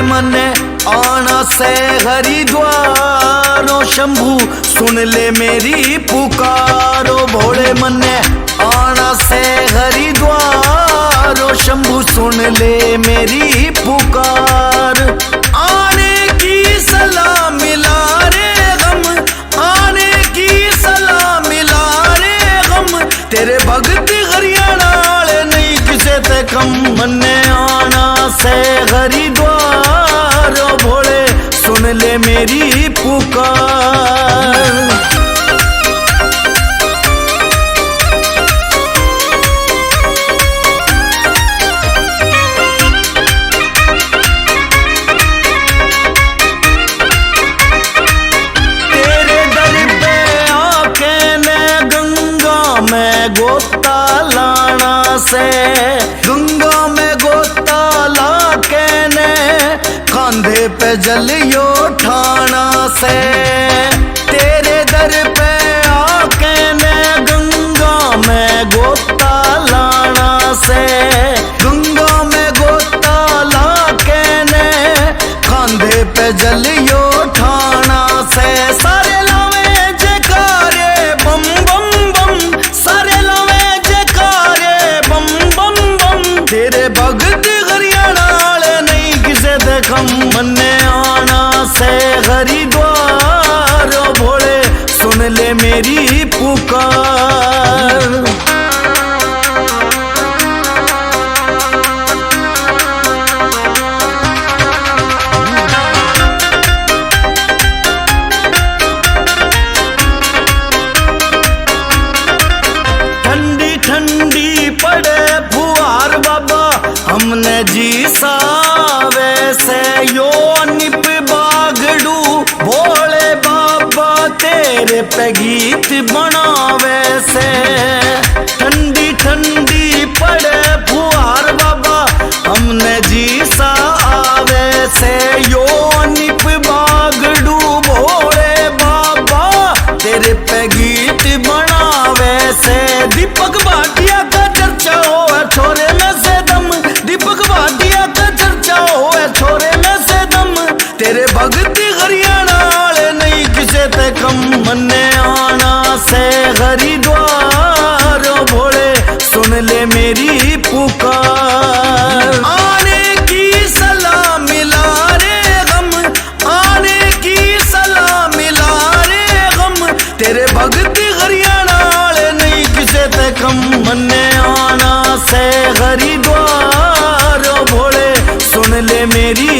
मने आना से हरिद्वार। शंभू सुन ले मेरी पुकारो, भोले मने आना से हरिद्वार। शंभू सुन ले मेरी पुकार। आने की सलाह मिला रे गम, आने की सलाह मिला रे गम। तेरे भगत हरियाणा वाले नहीं किसे ते कम। मने आना से हरिद्वार, भोले सुन ले मेरी पुकार। गोता लाना से, गंगा में गोता लाके ने कांधे पे जलियो ठाना से। तेरे दर पे आके ने गंगा में गोता लाना से, गंगा में गोता लाके ने कांधे पे जलियो ठाना से। सारे लावे जयकारे बम बम बम, सारे तेरे भगत हरियाणा वाले नहीं किसे देखम। मन्ने आना से हरिद्वार, भोले सुन ले मेरी पुकार। ठंडी ठंडी पड़े फुहार बाबा, हमने जी सावे से यो निप बागड़ू। भोले बाबा तेरे पे गीत बनावे से। ठंडी ठंडी पड़े फुहार बाबा, हमने जी सावे से यो निप बागड़ू। भोले बाबा तेरे पे गीत बनावे से। दीपक भाटिया का चर्चा हो छोरे में से दम, दीपक भाटिया का चर्चा हो छोरे में से दम। तेरे भगत हरियाणा वाले नहीं किसे ते कम। मन्ने आना से हरिद्वार, भोले सुन ले मेरी पुकार। आने की सलाह मिला रे गम, आने की सलाह मिला रे गम। तेरे भगत हरियाणा वाले नहीं किसे ते कम। मन्ने आना से हरिद्वार, भोले सुन ले मेरी